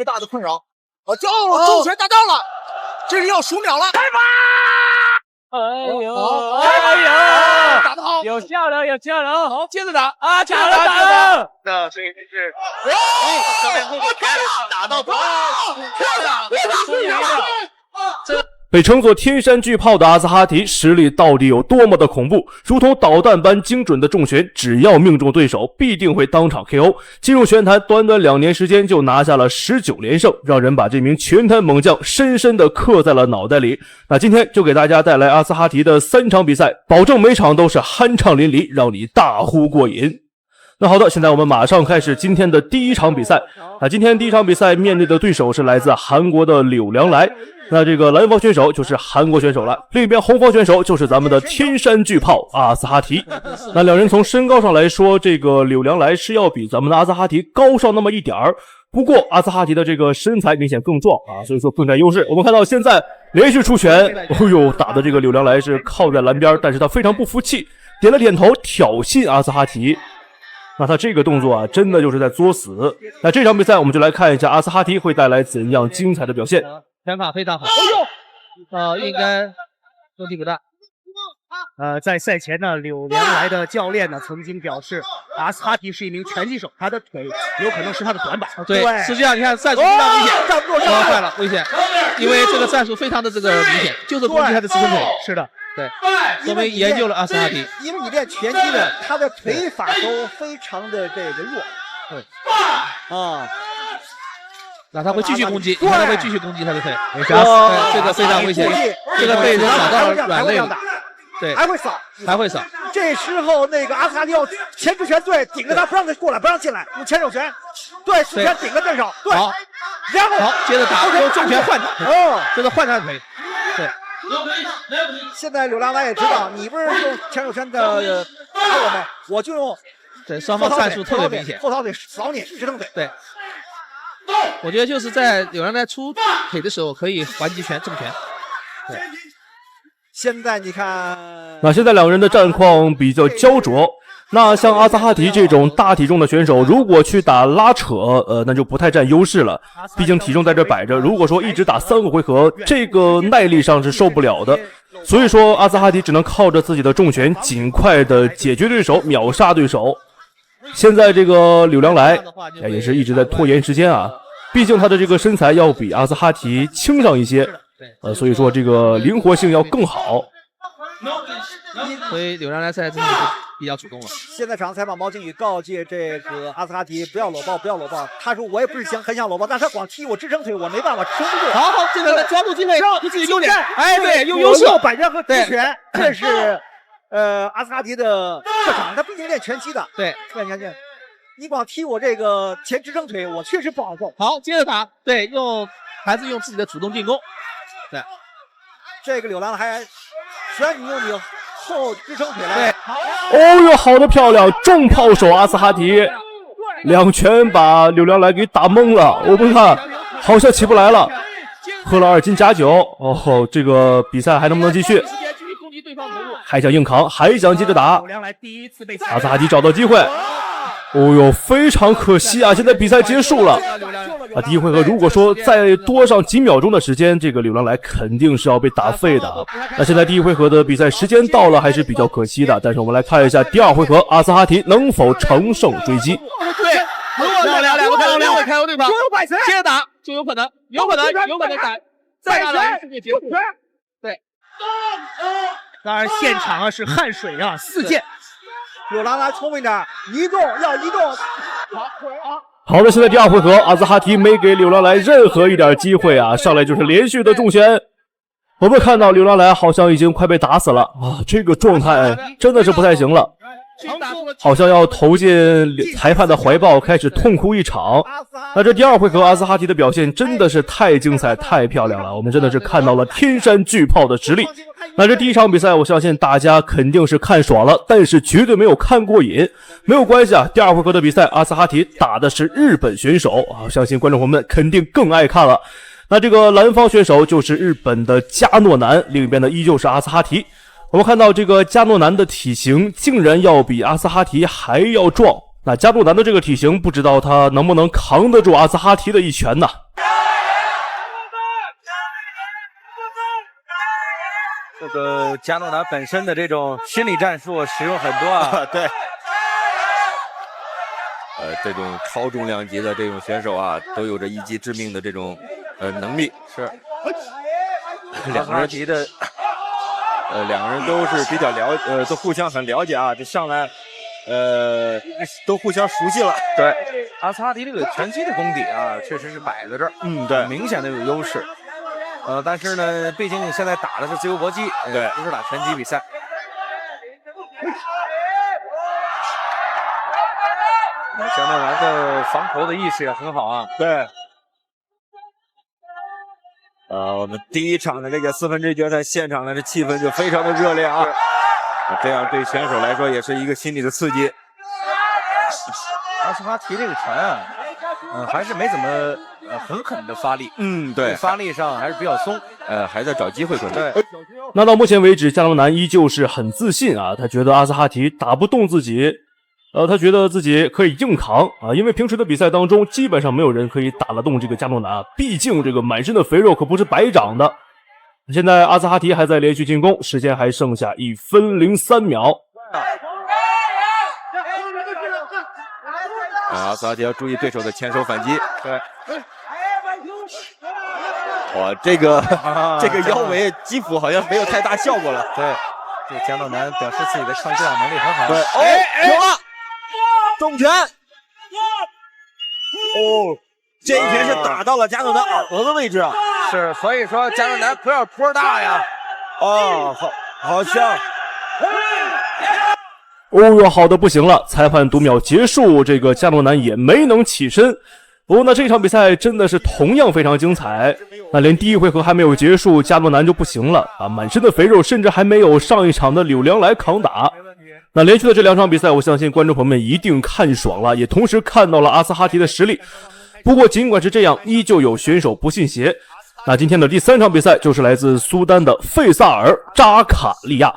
别大的困扰。重拳大到了，这里要数秒了，开吧！哎呦，打得好，有效了，有效了，好，接着打啊，打了！那这是打到头，漂亮，被称作天山巨炮的阿兹哈提实力到底有多么的恐怖？如同导弹般精准的重拳，只要命中对手，必定会当场 KO。进入拳坛短短2年时间就拿下了19连胜，让人把这名拳坛猛将深深的刻在了脑袋里。那今天就给大家带来阿兹哈提的3场比赛，保证每场都是酣畅淋漓，让你大呼过瘾。那好的，现在我们马上开始今天的第1场比赛。今天第1场比赛面对的对手是来自韩国的柳良来。那这个蓝方选手就是韩国选手了，另一边红方选手就是咱们的天山巨炮阿兹哈提。那两人从身高上来说，这个柳良来是要比咱们的阿兹哈提高上那么一点儿。不过阿兹哈提的这个身材明显更壮啊，所以说更占优势。我们看到现在连续出拳，哦呦，打的这个柳良来是靠在篮边，但是他非常不服气，点了点头挑衅阿兹哈提。那他这个动作啊，真的就是在作死。那这场比赛我们就来看一下阿兹哈提会带来怎样精彩的表现。拳法非常好，应该问题不大。在赛前呢，柳良来的教练呢曾经表示，阿兹哈提是一名拳击手，他的腿有可能是他的短板。对，实际上你看战术非常危险，站不住，坏了，危险，因为这个战术非常的这个明显，就是攻击他的支撑腿。是的，对，说明研究了阿兹哈提。因为你练拳击的，他的腿法都非常的这个弱。对，那他会继续攻击，他会继续攻击他的腿。对，这个非常危险，这个被人扫到了软肋了。对，还会扫，还会扫。这时候那个阿兹哈提要前置拳，对，顶着他不让他过来，不让进来，用前手拳，对，sub拳顶个正手，对，好，然后好，接着打，用重拳换他，这是换他的腿，对。现在柳良来也知道，你不是用前手拳的打我们，我就用，对，双方战术特别明显，后槽腿扫你支撑腿，对。我觉得就是在柳良来出腿的时候，可以还击拳、正拳，对。现在你看，那现在两个人的战况比较焦灼。那像阿兹哈提这种大体重的选手，如果去打拉扯，那就不太占优势了。毕竟体重在这摆着，如果说一直打3个回合，这个耐力上是受不了的。所以说，阿兹哈提只能靠着自己的重拳，尽快的解决对手，秒杀对手。现在这个柳良来也是一直在拖延时间啊，毕竟他的这个身材要比阿兹哈提轻上一些。所以说这个灵活性要更好，所以柳良来赛真的比较主动了。现在场采访毛靖宇告诫这个阿兹哈提不要搂抱，不要搂抱。他说我也不是很想搂抱，但是他光踢我支撑腿，我没办法撑不住。好，这个抓住机会，有自己优点。哎，对，用优势摆拳和直拳，这是阿兹哈提的特长。他毕竟练拳击的，对，练拳击。你光踢我这个前支撑腿，我确实不好受。好，接着打，对，还是用自己的主动进攻。对，这个柳良还虽然你用你后支撑腿来，哦哟，好的漂亮，重炮手阿兹哈提2拳把柳良来给打懵了。我们看好像起不来了，喝了2斤假酒。哦，这个比赛还能不能继续？还想硬扛，还想接着打。阿兹哈提找到机会。哦哟，非常可惜啊！现在比赛结束了啊！第一回合如果说再多上几秒钟的时间，这个柳良来肯定是要被打废的啊！那现在第一回合的比赛时间到了，还是比较可惜的。但是我们来看一下第2回合，阿兹哈提能否乘胜追击？对，如果两个开后对方，接着打就有可能打，再打到世界结束。对，当然现场啊是汗水啊四溅。柳良来聪明点，移动要移动。好的，现在第2回合，阿兹哈提没给柳良来任何一点机会啊，上来就是连续的重拳。我们看到柳良来好像已经快被打死了啊，这个状态真的是不太行了，好像要投进裁判的怀抱，开始痛哭一场。那这第2回合，阿兹哈提的表现真的是太精彩、太漂亮了，我们真的是看到了天山巨炮的实力。那这第1场比赛，我相信大家肯定是看爽了，但是绝对没有看过瘾。没有关系啊，第2回合的比赛，阿兹哈提打的是日本选手啊，相信观众朋友们肯定更爱看了。那这个蓝方选手就是日本的加诺南，另一边呢依旧是阿兹哈提。我们看到这个加诺南的体型竟然要比阿兹哈提还要壮，那加诺南的这个体型，不知道他能不能扛得住阿兹哈提的一拳呢？这个加诺南本身的这种心理战术使用很多啊。对，这种超重量级的这种选手啊，都有着一击致命的这种能力。是，两个人提的，两个人都是比较都互相很了解啊。这上来，都互相熟悉了。对，阿斯哈迪这个拳击的功底啊，确实是摆在这儿，对，明显的有优势。但是呢，毕竟你现在打的是自由搏击，对，不是打拳击比赛。加诺南的防头的意识也很好啊。对。我们第一场的这个4分之一决赛现场的这气氛就非常的热烈啊，这样对选手来说也是一个心理的刺激。阿斯哈提这个拳啊，还是没怎么狠狠的发力，对，发力上还是比较松，还在找机会可能。对。那到目前为止，加诺南依旧是很自信啊，他觉得阿斯哈提打不动自己。他觉得自己可以硬扛啊，因为平时的比赛当中，基本上没有人可以打得动这个加诺南啊。毕竟这个满身的肥肉可不是白长的。现在阿斯哈提还在连续进攻，时间还剩下1分03秒。阿斯哈提要注意对手的前手反击。对。哇，这个腰围击腹好像没有太大效果了。对，这加诺南表示自己的抗击打能力很好。对，有了。重拳，这一拳是打到了加诺南耳朵的位置啊！是，所以说加诺南不要坡大呀！好像，哟，好的不行了，裁判读秒结束，这个加诺南也没能起身。那这场比赛真的是同样非常精彩。那连第一回合还没有结束，加诺南就不行了啊，满身的肥肉，甚至还没有上一场的柳良来扛打。那连续的这2场比赛，我相信观众朋友们一定看爽了，也同时看到了阿斯哈提的实力。不过尽管是这样，依旧有选手不信邪。那今天的第3场比赛就是来自苏丹的费萨尔·扎卡利亚。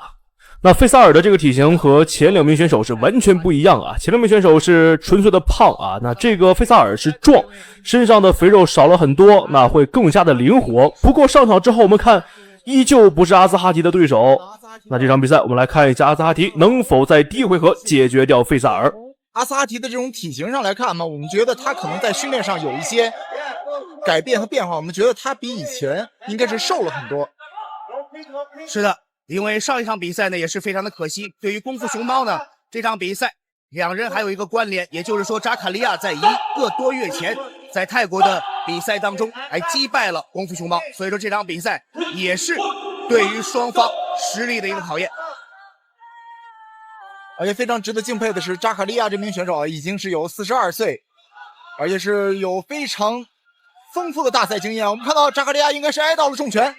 那费萨尔的这个体型和前2名选手是完全不一样啊，前2名选手是纯粹的胖啊，那这个费萨尔是壮，身上的肥肉少了很多，那会更加的灵活。不过上场之后我们看，依旧不是阿斯哈提的对手。那这场比赛我们来看一下阿斯哈提能否在第一回合解决掉费萨尔。阿斯哈提的这种体型上来看嘛，我们觉得他可能在训练上有一些改变和变化，我们觉得他比以前应该是瘦了很多。是的，因为上一场比赛呢也是非常的可惜，对于功夫熊猫呢这场比赛两人还有一个关联，也就是说扎卡利亚在1个多月前在泰国的比赛当中还击败了功夫熊猫，所以说这场比赛也是对于双方实力的一个考验。而且非常值得敬佩的是，扎卡利亚这名选手已经是有42岁，而且是有非常丰富的大赛经验。我们看到扎卡利亚应该是挨到了重拳。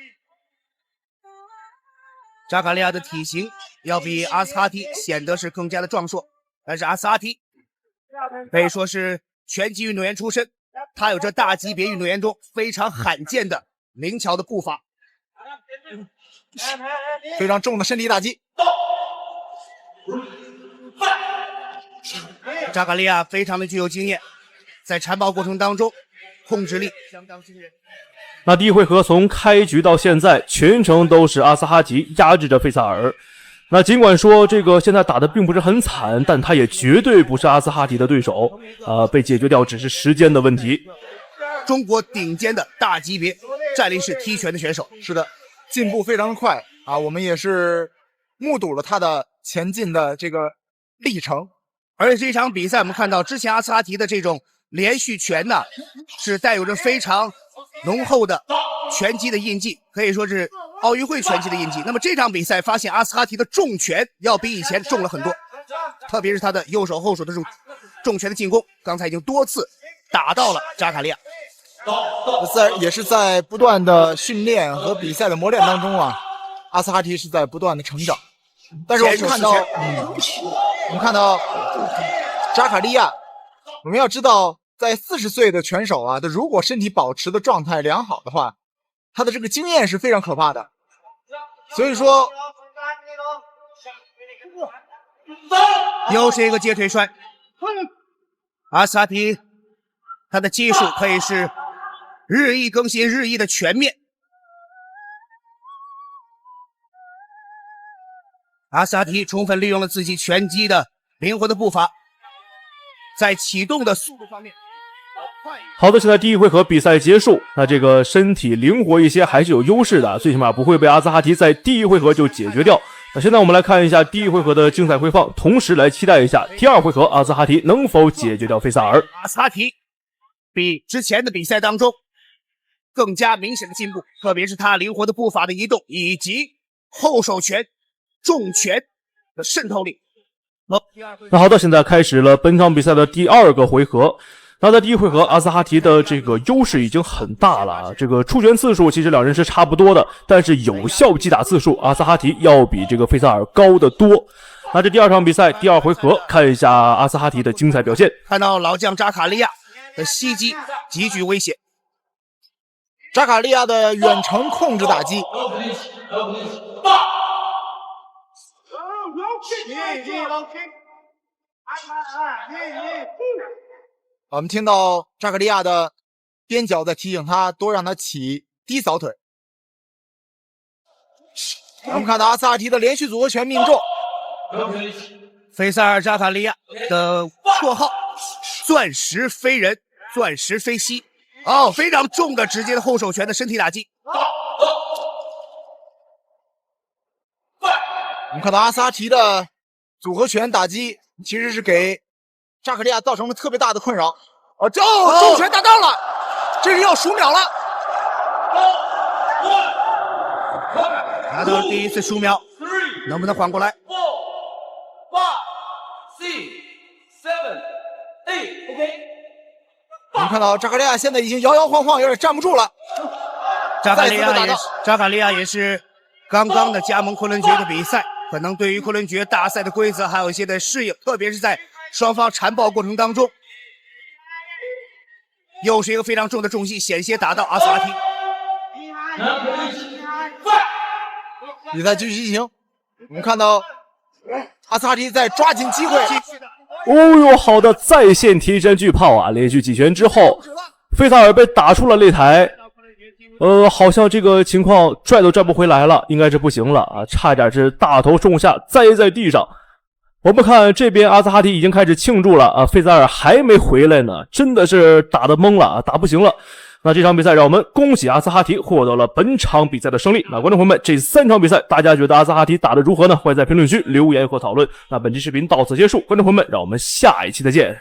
扎卡利亚的体型要比阿斯哈提显得是更加的壮硕，但是阿斯哈提可以说是拳击运动员出身，他有着大级别运动员中非常罕见的灵巧的步伐，非常重的身体打击。扎卡利亚非常的具有经验，在缠抱过程当中控制力相当惊人。那第一回合从开局到现在全程都是阿斯哈提压制着费萨尔。那尽管说这个现在打的并不是很惨，但他也绝对不是阿斯哈提的对手，被解决掉只是时间的问题。中国顶尖的大级别站立式踢拳的选手，是的，进步非常快啊！我们也是目睹了他的前进的这个历程。而且这场比赛我们看到之前阿斯哈提的这种连续拳呢，是带有着非常浓厚的拳击的印记，可以说是奥运会拳击的印记。那么这场比赛发现阿斯哈提的重拳要比以前重了很多，特别是他的右手后手的这种重拳的进攻，刚才已经多次打到了扎卡利亚。也是在不断的训练和比赛的磨练当中啊，阿斯哈提是在不断的成长。但是我们看到扎卡利亚，我们要知道在40岁的拳手啊，他如果身体保持的状态良好的话，他的这个经验是非常可怕的。所以说又是一个接腿摔，阿斯哈提他的技术可以是日益更新，日益的全面。阿斯哈提充分利用了自己拳击的灵活的步伐，在启动的速度方面好的，现在第一回合比赛结束，那这个身体灵活一些还是有优势的，最起码不会被阿兹哈提在第一回合就解决掉。那现在我们来看一下第一回合的精彩回放，同时来期待一下第二回合阿兹哈提能否解决掉费萨尔。阿斯哈提比之前的比赛当中更加明显的进步，特别是他灵活的步伐的移动，以及后手拳、重拳的渗透力。那好的，现在开始了本场比赛的第二个回合。那在第一回合，阿兹哈提的这个优势已经很大了啊，这个出拳次数其实两人是差不多的，但是有效击打次数，阿兹哈提要比这个费萨尔高得多。那这第二场比赛第二回合，看一下阿兹哈提的精彩表现。看到老将扎卡利亚的袭击极具危险，扎卡利亚的远程控制打击。我们听到扎卡利亚的边角在提醒他多让他起低扫腿。我们看到阿斯哈提的连续组合拳命中。费萨尔扎卡利亚的绰号钻石飞人、钻石飞膝，非常重的直接的后手拳的身体打击。我们看到阿斯哈提的组合拳打击其实是给扎卡利亚造成了特别大的困扰。重拳打到了，这是要数秒了。拿到第一次数秒，能不能缓过来？ 我们看到扎卡利亚现在已经摇摇晃晃，有点站不住了。扎卡利亚也是刚刚的加盟昆仑决的比赛，可能对于昆仑决大赛的规则还有一些的适应，特别是在双方缠抱过程当中，又是一个非常重的重击，险些打到阿斯哈提。比赛继续进行，我们看到阿斯哈提在抓紧机会。哦呦，好的在线贴身巨炮啊！连续几拳之后，费萨尔被打出了擂台。好像这个情况拽都拽不回来了，应该是不行了啊！差点是大头重下栽在地上。我们看这边阿兹哈提已经开始庆祝了啊，费萨尔还没回来呢，真的是打得懵了啊，打不行了。那这场比赛让我们恭喜阿兹哈提获得了本场比赛的胜利。那观众朋友们，这3场比赛大家觉得阿兹哈提打得如何呢？欢迎在评论区留言和讨论。那本期视频到此结束，观众朋友们，让我们下一期再见。